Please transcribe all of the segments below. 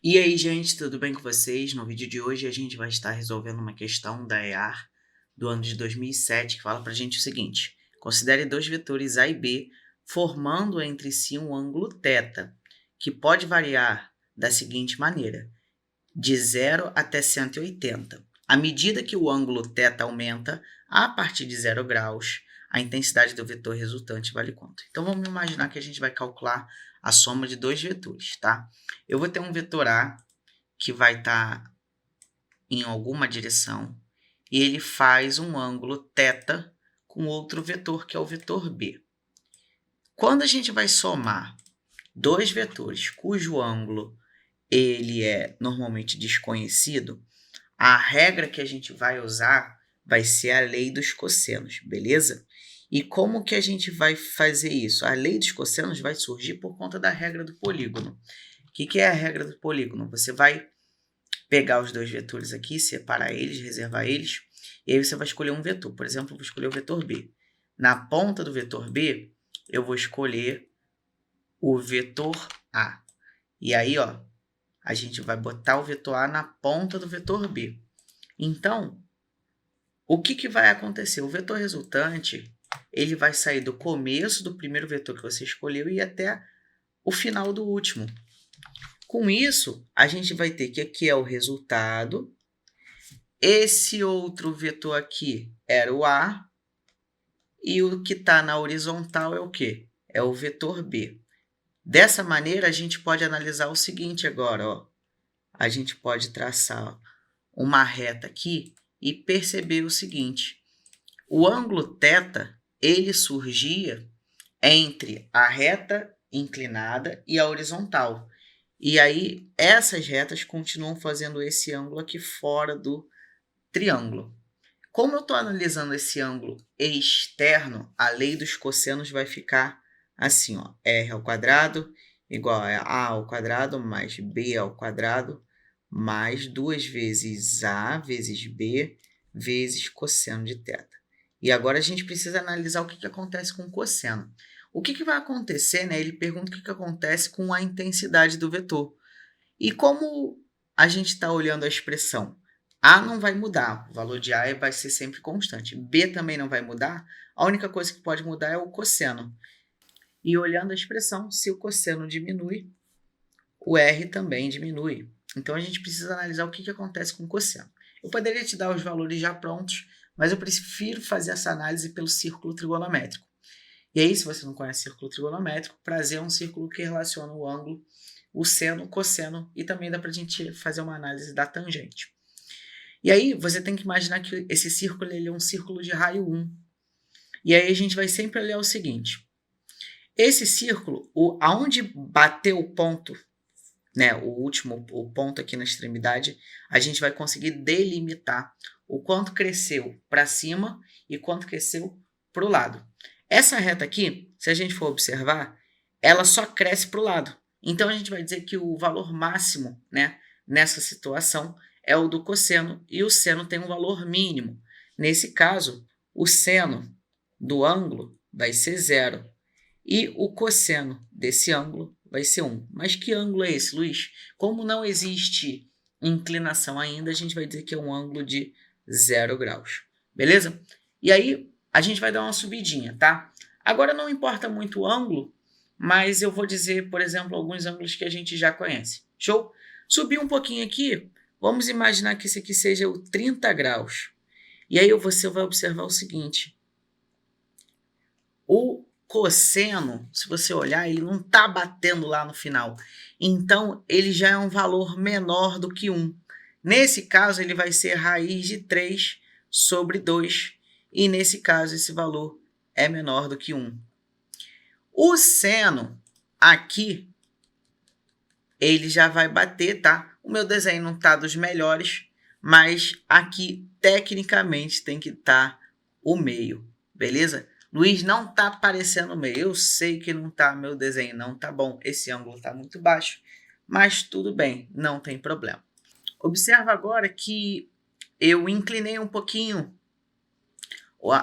E aí, gente, tudo bem com vocês? No vídeo de hoje a gente vai estar resolvendo uma questão da EAR do ano de 2007 que fala para a gente o seguinte: considere dois vetores A e B formando entre si um ângulo θ, que pode variar da seguinte maneira: de 0 até 180. À medida que o ângulo θ aumenta, a partir de 0 graus, a intensidade do vetor resultante vale quanto? Então, vamos imaginar que a gente vai calcular a soma de dois vetores, tá? Eu vou ter um vetor A que vai estar em alguma direção e ele faz um ângulo θ com outro vetor, que é o vetor B. Quando a gente vai somar dois vetores cujo ângulo ele é normalmente desconhecido, a regra que a gente vai usar vai ser a lei dos cossenos, beleza? E como que a gente vai fazer isso? A lei dos cossenos vai surgir por conta da regra do polígono. O que é a regra do polígono? Você vai pegar os dois vetores aqui, separar eles, reservar eles, e aí você vai escolher um vetor. Por exemplo, eu vou escolher o vetor B. Na ponta do vetor B, eu vou escolher o vetor A. E aí, ó, a gente vai botar o vetor A na ponta do vetor B. Então, o que vai acontecer? O vetor resultante, ele vai sair do começo do primeiro vetor que você escolheu e até o final do último. Com isso, a gente vai ter que aqui é o resultado. Esse outro vetor aqui era o A. E o que está na horizontal é o quê? É o vetor B. Dessa maneira, a gente pode analisar o seguinte agora. Ó. A gente pode traçar uma reta aqui e perceber o seguinte. O ângulo θ, ele surgia entre a reta inclinada e a horizontal. E aí, essas retas continuam fazendo esse ângulo aqui fora do triângulo. Como eu estou analisando esse ângulo externo, a lei dos cossenos vai ficar assim, ó, r ao quadrado igual a a ao quadrado mais b ao quadrado mais 2 vezes a vezes b vezes cosseno de θ. E agora a gente precisa analisar o que acontece com o cosseno. O que vai acontecer, né? Ele pergunta o que acontece com a intensidade do vetor. E como a gente está olhando a expressão A não vai mudar, o valor de A vai ser sempre constante. B também não vai mudar, a única coisa que pode mudar é o cosseno. E olhando a expressão, se o cosseno diminui, o R também diminui. Então a gente precisa analisar o que acontece com o cosseno. Eu poderia te dar os valores já prontos, mas eu prefiro fazer essa análise pelo círculo trigonométrico. E aí, se você não conhece círculo trigonométrico, prazer é um círculo que relaciona o ângulo, o seno, o cosseno, e também dá para a gente fazer uma análise da tangente. E aí, você tem que imaginar que esse círculo ele é um círculo de raio 1. E aí a gente vai sempre olhar o seguinte. Esse círculo, aonde bateu o ponto, né, o ponto aqui na extremidade, a gente vai conseguir delimitar o quanto cresceu para cima e quanto cresceu para o lado. Essa reta aqui, se a gente for observar, ela só cresce para o lado. Então, a gente vai dizer que o valor máximo, né, nessa situação é o do cosseno e o seno tem um valor mínimo. Nesse caso, o seno do ângulo vai ser 0 e o cosseno desse ângulo vai ser 1. Mas que ângulo é esse, Luiz? Como não existe inclinação ainda, a gente vai dizer que é um ângulo de 0 graus. Beleza? E aí, a gente vai dar uma subidinha, tá? Agora não importa muito o ângulo, mas eu vou dizer, por exemplo, alguns ângulos que a gente já conhece. Show? Subir um pouquinho aqui, vamos imaginar que esse aqui seja o 30 graus. E aí você vai observar o seguinte. O cosseno, se você olhar, ele não está batendo lá no final. Então, ele já é um valor menor do que 1. Nesse caso, ele vai ser raiz de 3 sobre 2. E nesse caso, esse valor é menor do que 1. O seno, aqui, ele já vai bater, tá? O meu desenho não está dos melhores, mas aqui, tecnicamente, tem que estar o meio, beleza? Luiz, não está aparecendo o meio. Eu sei que não está, meu desenho não está bom. Esse ângulo está muito baixo, mas tudo bem, não tem problema. Observa agora que eu inclinei um pouquinho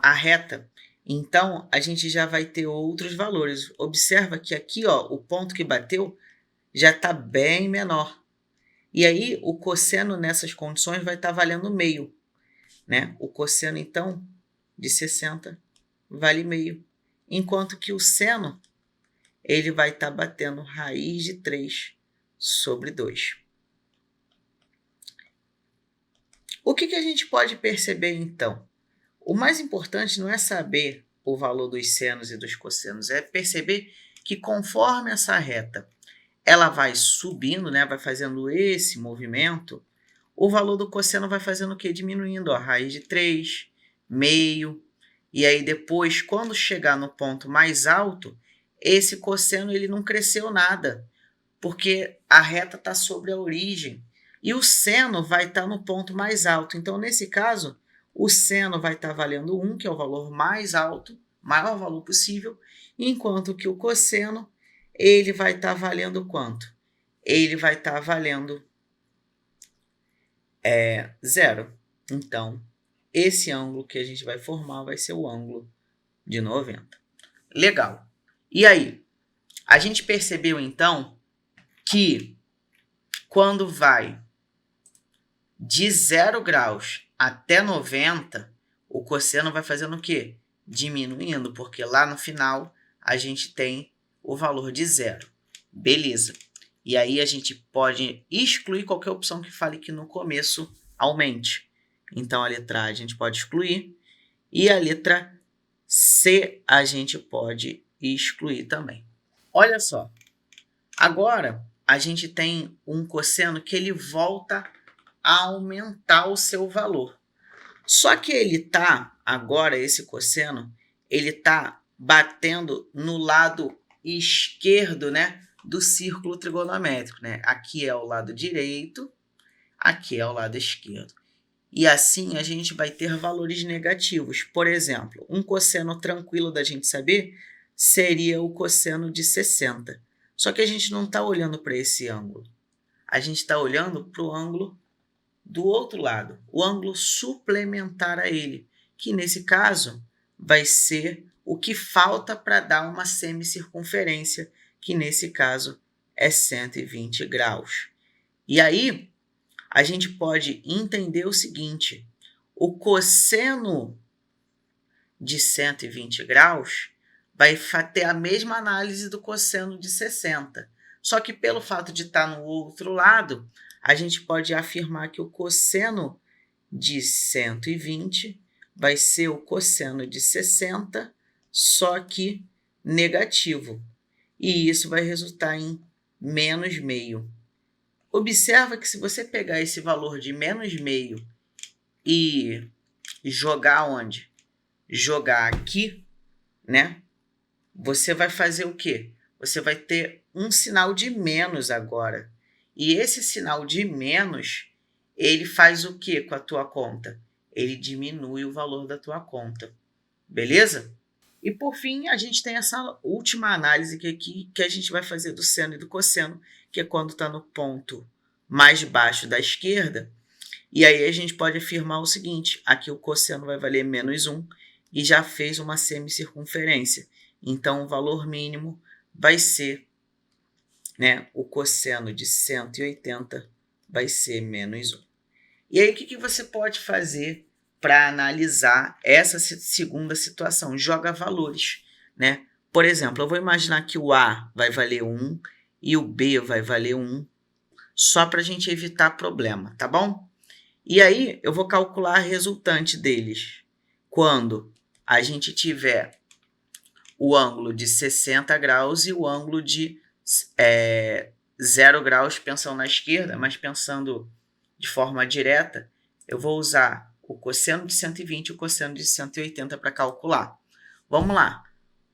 a reta. Então, a gente já vai ter outros valores. Observa que aqui, ó, o ponto que bateu já está bem menor. E aí, o cosseno nessas condições vai estar valendo meio, né? O cosseno, então, de 60 vale meio. Enquanto que o seno, ele vai estar batendo raiz de 3 sobre 2. O que a gente pode perceber, então? O mais importante não é saber o valor dos senos e dos cossenos, é perceber que conforme essa reta ela vai subindo, né, vai fazendo esse movimento, o valor do cosseno vai fazendo o quê? Diminuindo, ó, raiz de 3, meio, e aí depois, quando chegar no ponto mais alto, esse cosseno ele não cresceu nada, porque a reta está sobre a origem, e o seno vai estar no ponto mais alto. Então, nesse caso, o seno vai estar valendo 1, que é o valor mais alto, maior valor possível, enquanto que o cosseno ele vai estar valendo quanto? Ele vai estar valendo 0. Então, esse ângulo que a gente vai formar vai ser o ângulo de 90. Legal. E aí? A gente percebeu, então, que quando vai de 0 graus até 90, o cosseno vai fazendo o quê? Diminuindo, porque lá no final a gente tem o valor de 0. Beleza. E aí a gente pode excluir qualquer opção que fale que no começo aumente. Então a letra A a gente pode excluir e a letra C a gente pode excluir também. Olha só. Agora a gente tem um cosseno que ele volta a aumentar o seu valor. Só que ele tá, agora esse cosseno, ele tá batendo no lado esquerdo, né, do círculo trigonométrico, né? Aqui é o lado direito, aqui é o lado esquerdo. E assim a gente vai ter valores negativos. Por exemplo, um cosseno tranquilo da gente saber seria o cosseno de 60. Só que a gente não está olhando para esse ângulo. A gente está olhando para o ângulo do outro lado, o ângulo suplementar a ele, que nesse caso vai ser o que falta para dar uma semicircunferência, que nesse caso é 120 graus. E aí, a gente pode entender o seguinte, o cosseno de 120 graus vai ter a mesma análise do cosseno de 60. Só que pelo fato de estar no outro lado, a gente pode afirmar que o cosseno de 120 vai ser o cosseno de 60, só que negativo. E isso vai resultar em menos meio. Observa que se você pegar esse valor de menos meio e jogar onde? Jogar aqui, né? Você vai fazer o quê? Você vai ter um sinal de menos agora. E esse sinal de menos, ele faz o quê com a tua conta? Ele diminui o valor da tua conta. Beleza? E por fim, a gente tem essa última análise que a gente vai fazer do seno e do cosseno, que é quando está no ponto mais baixo da esquerda. E aí a gente pode afirmar o seguinte, aqui o cosseno vai valer menos 1 e já fez uma semicircunferência. Então o valor mínimo vai ser, né, o cosseno de 180 vai ser menos 1. E aí o que você pode fazer para analisar essa segunda situação? Joga valores, né? Por exemplo, eu vou imaginar que o A vai valer 1 e o B vai valer 1, só para a gente evitar problema, tá bom? E aí eu vou calcular a resultante deles quando a gente tiver o ângulo de 60 graus e o ângulo de 0 graus, pensando na esquerda, mas pensando de forma direta, eu vou usar o cosseno de 120 e o cosseno de 180 para calcular. Vamos lá.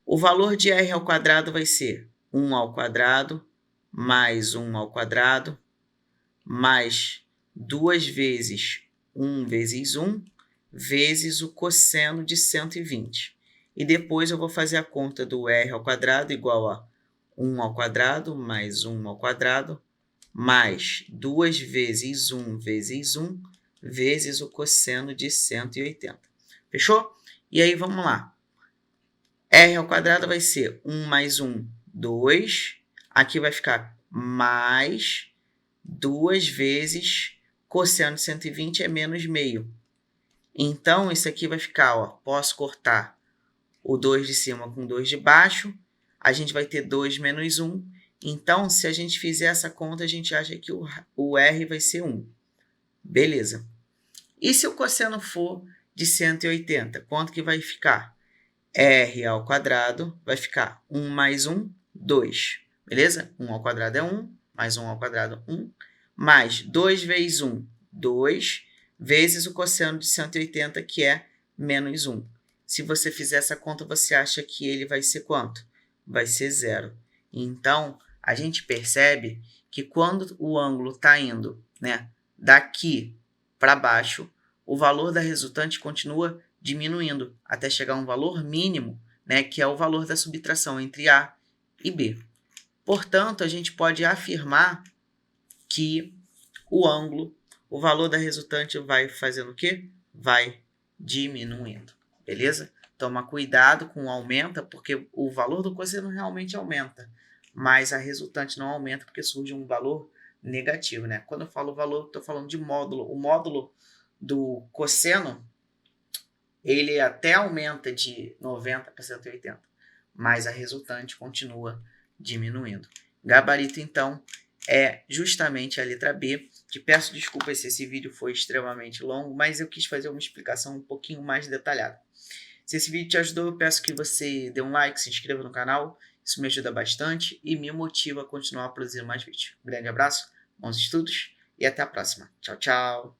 O valor de r ao quadrado vai ser 1 ao quadrado mais 1 ao quadrado mais 2 vezes 1 vezes 1 vezes o cosseno de 120. E depois eu vou fazer a conta do r ao quadrado igual a 1 ao quadrado mais 1 ao quadrado mais 2 vezes 1 vezes 1 vezes o cosseno de 180. Fechou? E aí vamos lá. R ao quadrado vai ser 1 mais 1, 2. Aqui vai ficar mais 2 vezes cosseno de 120 é menos meio. Então, isso aqui vai ficar, ó, posso cortar o 2 de cima com 2 de baixo, a gente vai ter 2 menos 1. Então, se a gente fizer essa conta, a gente acha que o R vai ser 1. Beleza. E se o cosseno for de 180, quanto que vai ficar? R ao quadrado vai ficar 1 mais 1, 2. Beleza? 1 ao quadrado é 1, mais 1 ao quadrado, 1. Mais 2 vezes 1, 2, vezes o cosseno de 180, que é menos 1. Se você fizer essa conta, você acha que ele vai ser quanto? Vai ser 0. Então, a gente percebe que quando o ângulo está indo, né, daqui para baixo, o valor da resultante continua diminuindo até chegar a um valor mínimo, né, que é o valor da subtração entre A e B. Portanto, a gente pode afirmar que o ângulo, o valor da resultante vai fazendo o quê? Vai diminuindo, beleza? Toma cuidado com o aumenta, porque o valor do cosseno realmente aumenta, mas a resultante não aumenta porque surge um valor negativo, né? Quando eu falo valor, estou falando de módulo. O módulo do cosseno, ele até aumenta de 90 para 180, mas a resultante continua diminuindo. Gabarito, então, é justamente a letra B, que peço desculpas se esse vídeo foi extremamente longo, mas eu quis fazer uma explicação um pouquinho mais detalhada. Se esse vídeo te ajudou, eu peço que você dê um like, se inscreva no canal, isso me ajuda bastante e me motiva a continuar produzindo mais vídeos. Um grande abraço, bons estudos e até a próxima. Tchau, tchau!